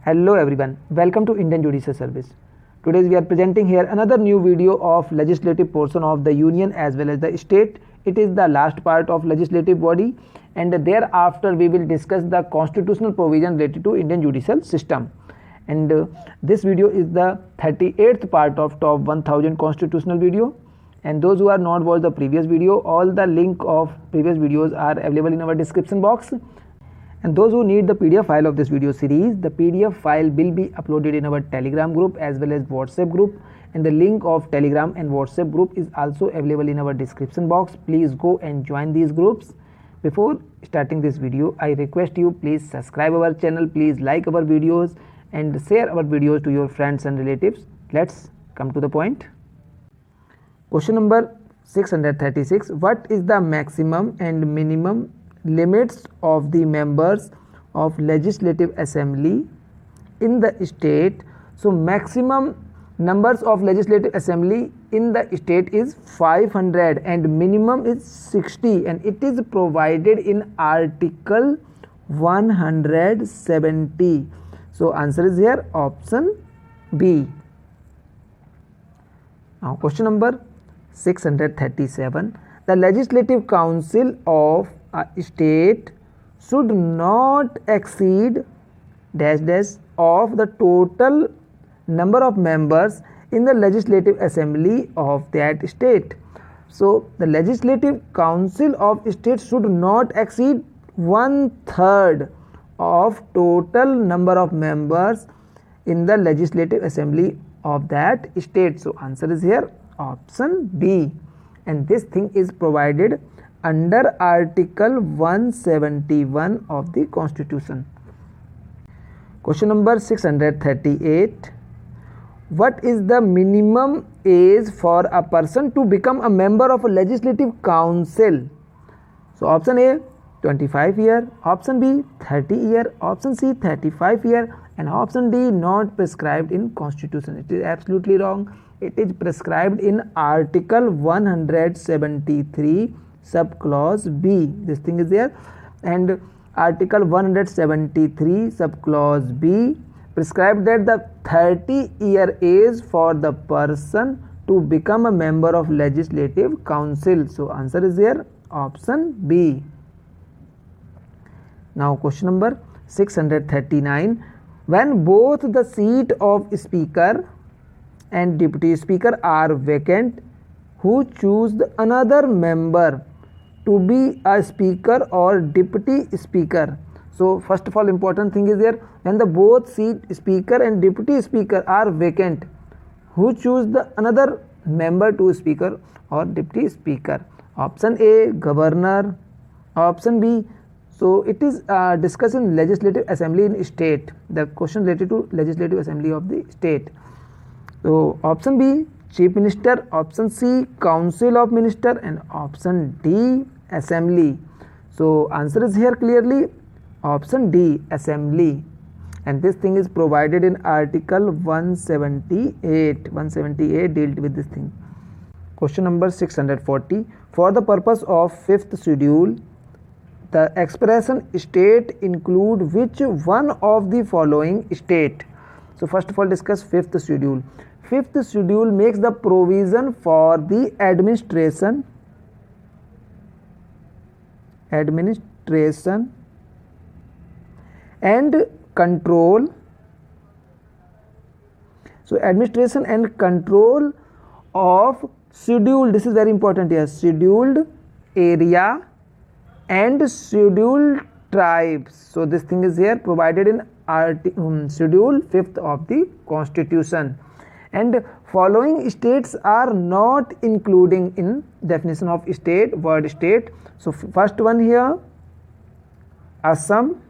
Hello everyone, welcome to Indian Judicial Service. Today we are presenting here another new video of legislative portion of the union as well as the state. It is the last part of legislative body, and thereafter we will discuss the constitutional provision related to Indian judicial system. And this video is the 38th part of top 1000 constitutional video. And those who are not watched the previous video, all the link of previous videos are available in our description box. And those who need the PDF file of this video series, the PDF file will be uploaded in our Telegram group as well as WhatsApp group, and the link of Telegram and WhatsApp group is also available in our description box. Please go and join these groups. Before starting this video, I request you please subscribe our channel, please like our videos and share our videos to your friends and relatives. Let's come to the point. Question number 636. What is the maximum and minimum limits of the members of legislative assembly in the state? So maximum numbers of legislative assembly in the state is 500 and minimum is 60, and it is provided in article 170. So answer is here option B. Now question number 637. The legislative council of a state should not exceed dash dash of the total number of members in the legislative assembly of that state. So the legislative council of state should not exceed 1/3 of total number of members in the legislative assembly of that state. So answer is here option B, and this thing is provided under article 171 of the constitution. Question number 638. What is the minimum age for a person to become a member of a legislative council? So option A 25 year, option B 30 year, option C 35 year, and option D not prescribed in constitution. It is absolutely wrong. It is prescribed in article 173 subclause B. This thing is there, and article 173 subclause B prescribed that the 30-year age for the person to become a member of legislative council. So answer is here option B. Now question number 639. When both the seat of speaker and deputy speaker are vacant, who choose another member to be a speaker or deputy speaker? So first of all, important thing is there, when the both seat speaker and deputy speaker are vacant, who choose another member to speaker or deputy speaker? Option A governor, option B. So it is discussed in legislative assembly in state, the question related to legislative assembly of the state. So option B chief minister, option C council of minister, and option D assembly. So answer is here clearly option D assembly, and this thing is provided in article 178. 178 dealt with this thing. Question number 640. For the purpose of 5th schedule, the expression state include which one of the following state? So first of all discuss 5th schedule. 5th schedule makes the provision for the administration and control. So administration and control of scheduled, this is very important here, scheduled area and scheduled tribes. So this thing is here provided in schedule 5th of the constitution, and following states are not including in definition of state, word state. So first one here Assam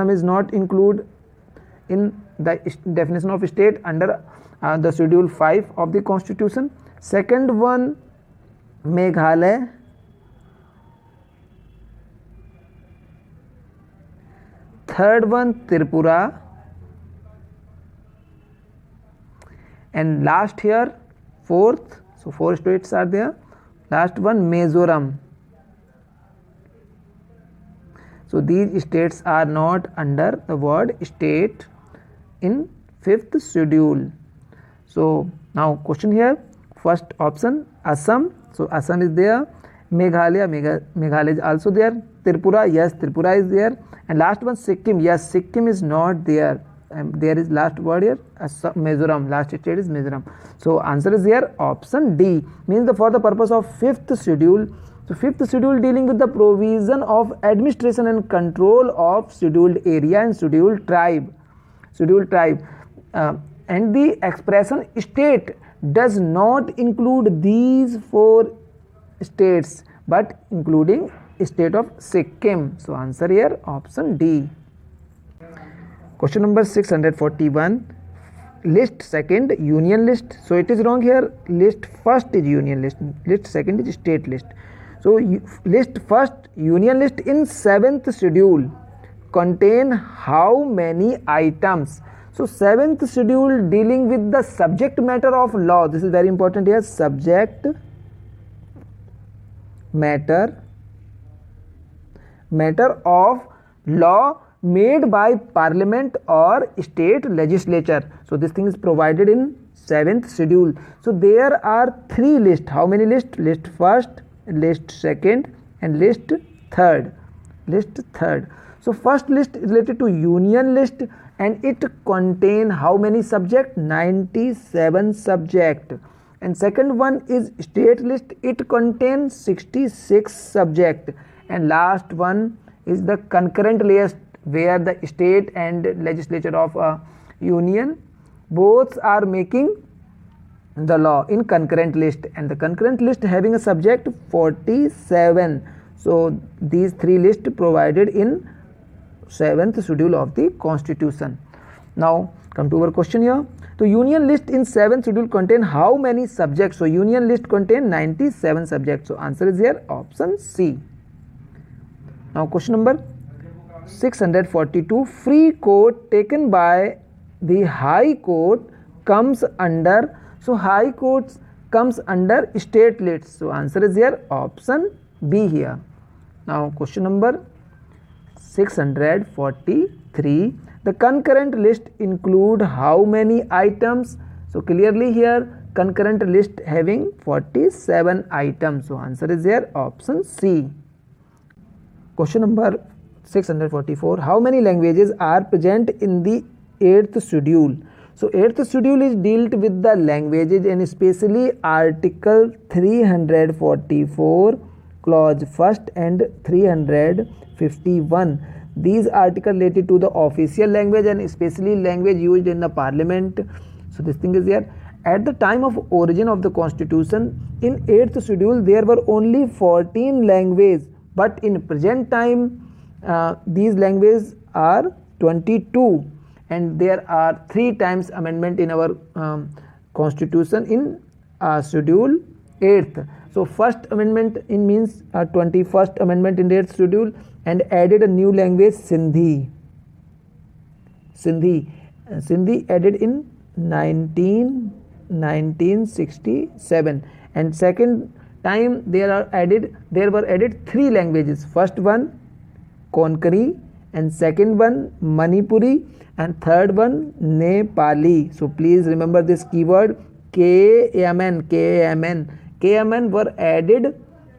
is not included in the definition of state under the schedule 5 of the constitution. Second one Meghalaya, third one Tripura, and last here fourth. So 4 states are there. Last one Mizoram. So these states are not under the word state in 5th schedule. So now question here, first option Assam, so Assam is there, Meghalaya is also there, Tripura, yes, Tripura is there, and last one Sikkim, yes, Sikkim is not there, there is last word here Mizoram, last state is Mizoram. So answer is here option D, means for the purpose of 5th schedule. So 5th schedule dealing with the provision of administration and control of scheduled area and scheduled tribe, and the expression state does not include these 4 states but including state of Sikkim. So answer here option D. Question number 641, list second union list. So it is wrong here, list first is union list, list second is state list. So list first union list in 7th schedule contain how many items? So 7th schedule dealing with the subject matter of law, this is very important here, subject matter of law made by parliament or state legislature. So this thing is provided in 7th schedule. So there are 3 lists. How many lists? List first, list second, and list third. So first list is related to union list and it contain how many subject? 97 subject. And second one is state list, it contains 66 subject. And last one is the concurrent list, where the state and legislature of a union both are making the law in concurrent list, and the concurrent list having a subject 47. So these 3 lists provided in 7th schedule of the constitution. Now come to our question here. So union list in 7th schedule contain how many subjects? So union list contain 97 subjects. So answer is here option C. Now question number 642, free court taken by the high court comes under, so high courts comes under state lists. So answer is here option B here. Now question number 643, the concurrent list include how many items? So clearly here concurrent list having 47 items. So answer is here option C. Question number 644, how many languages are present in the 8th schedule? So 8th schedule is dealt with the languages, and especially article 344 clause 1st and 351. These articles related to the official language and especially language used in the parliament. So this thing is here. At the time of origin of the constitution, in 8th schedule there were only 14 languages, but in present time these languages are 22, and there are 3 times amendment in our constitution in schedule 8th. So first amendment in means 21st amendment in 8th schedule, and added a new language Sindhi added in 1967, and second time there were added 3 languages. First one Konkani, and second one Manipuri, and third one Nepali. So please remember this keyword KMN were added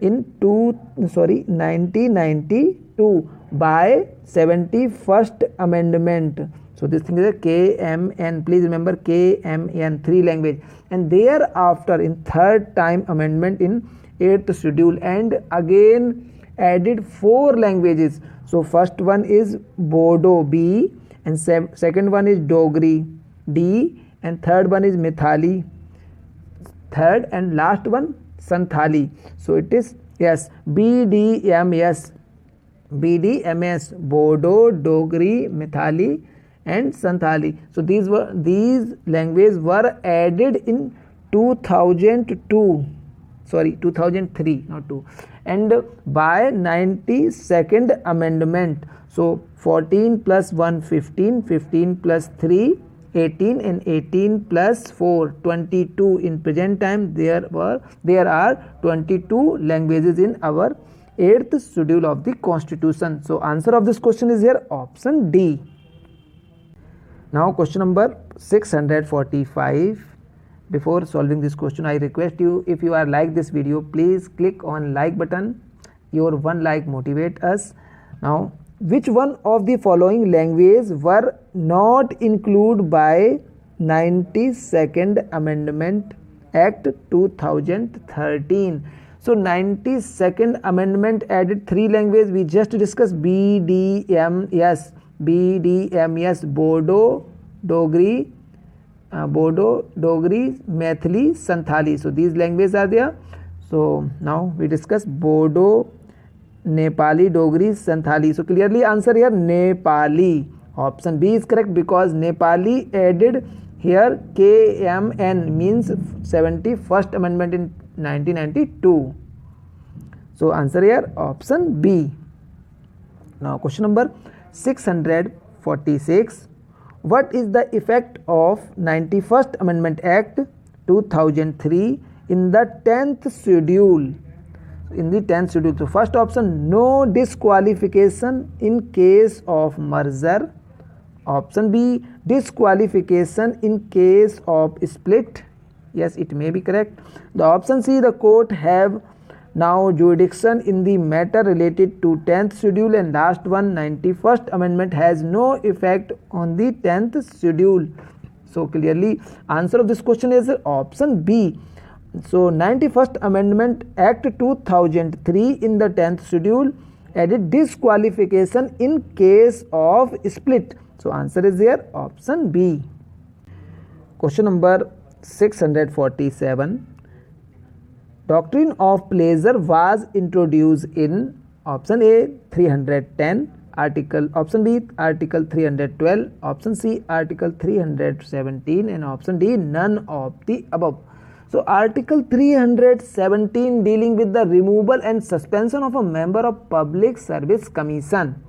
in 1992 by 71st amendment. So this thing is a KMN, please remember KMN, 3 language, and thereafter in third time amendment in 8th schedule, and again added 4 languages. So first one is Bodo B, and second one is Dogri D, and third one is Mithali, third and last one Santhali. So it is yes BDMS, Bodo, Dogri, Mithali and Santhali. So these languages were added in 2003, not 2, and by 92nd amendment. So 14 plus 1 15, 15 plus 3 18, and 18 plus 4 22. In present time there are 22 languages in our 8th schedule of the constitution. So answer of this question is here option D. Now question number 645. Before solving this question, I request you, if you are like this video, please click on like button. Your one like motivate us. Now, which one of the following languages were not included by 92nd Amendment Act 2013? So 92nd Amendment added 3 languages. We just discussed BDMS, Bodo, Dogri, Maithili, Santhali. So these languages are there. So now we discuss Bodo, Nepali, Dogri, Santhali. So clearly answer here Nepali. Option B is correct because Nepali added here KMN, means 71st Amendment in 1992. So answer here option B. Now question number 646. What is the effect of 91st Amendment Act 2003 in the 10th schedule? In the 10th schedule, so first option, no disqualification in case of merger. Option B, disqualification in case of split. Yes, it may be correct. The option C, the court have now jurisdiction in the matter related to 10th schedule, and last one, 91st Amendment has no effect on the 10th schedule. So clearly answer of this question is option B. So 91st Amendment Act 2003 in the 10th schedule added disqualification in case of split. So answer is here option B. Question number 647. Doctrine of pleasure was introduced in option A 310 article, option B article 312, option C article 317, and option D none of the above. So article 317 dealing with the removal and suspension of a member of Public Service Commission,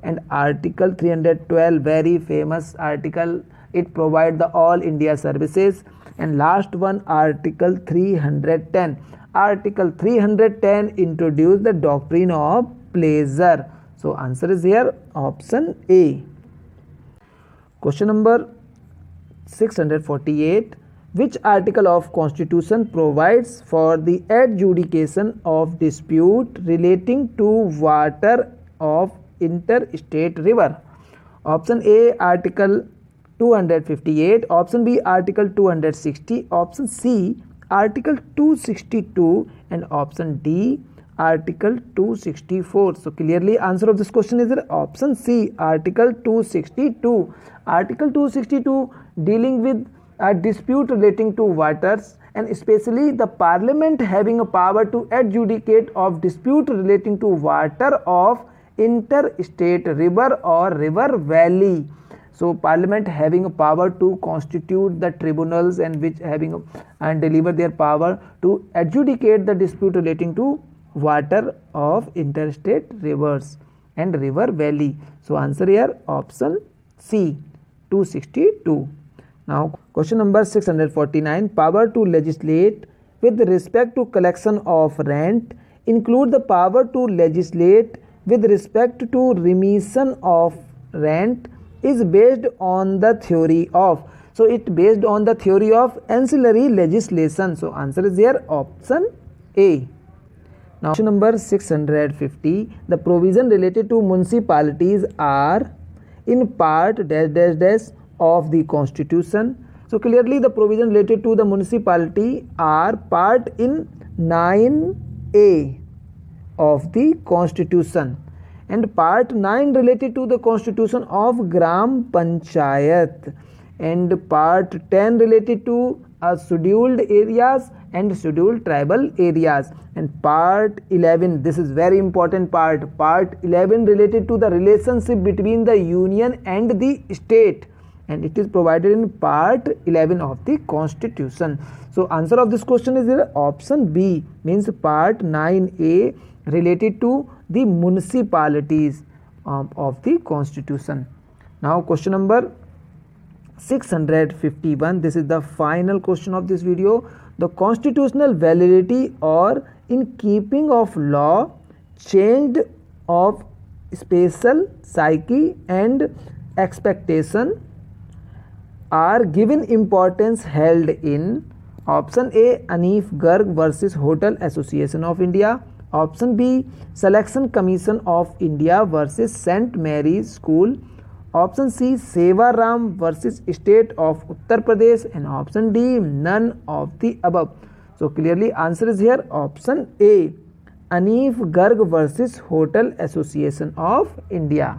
and article 312 very famous article, it provides the all India services, and last one article 310. Article 310 introduced the doctrine of pleasure. So answer is here option A. Question number 648. Which article of Constitution provides for the adjudication of dispute relating to water of interstate river? Option A article 258, option B article 260, option C article 262, and option D article 264. So clearly answer of this question is option C article 262. Article 262 dealing with a dispute relating to waters, and especially the parliament having a power to adjudicate of dispute relating to water of interstate river or river valley. So parliament having a power to constitute the tribunals and which having and deliver their power to adjudicate the dispute relating to water of interstate rivers and river valley. So answer here option C 262. Now question number 649. Power to legislate with respect to collection of rent include the power to legislate with respect to remission of rent is based on the theory of. So it based on the theory of ancillary legislation. So answer is here option A. Now question number 650. The provision related to municipalities are in part dash dash dash of the Constitution. So clearly the provision related to the municipality are part in 9A of the Constitution, and part 9 related to the constitution of Gram Panchayat, and part 10 related to scheduled areas and scheduled tribal areas, and part 11, this is very important part 11 related to the relationship between the union and the state, and it is provided in part 11 of the Constitution. So answer of this question is option B, means part 9A related to the municipalities of the Constitution. Now question number 651. This is the final question of this video. The constitutional validity or in keeping of law changed of special psyche and expectation are given importance held in option A Anif Garg versus Hotel Association of India, option B Selection Commission of India versus St Mary's School, option C Seva Ram versus State of Uttar Pradesh, and option D none of the above. So clearly answer is here option A Anif Garg versus Hotel Association of India.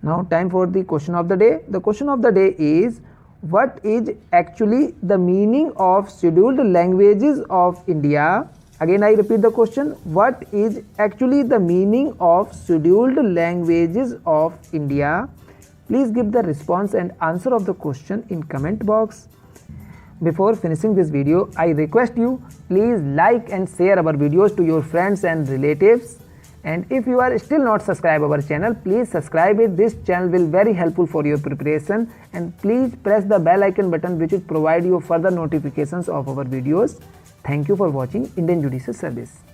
Now time for the question of the day. The question of the day is, what is actually the meaning of scheduled languages of India? Again I repeat the question, what is actually the meaning of scheduled languages of India? Please give the response and answer of the question in comment box. Before finishing this video, I request you, please like and share our videos to your friends and relatives. And if you are still not subscribed our channel, please subscribe it. This channel will very helpful for your preparation. And please press the bell icon button which will provide you further notifications of our videos. Thank you for watching Indian Judicial Service.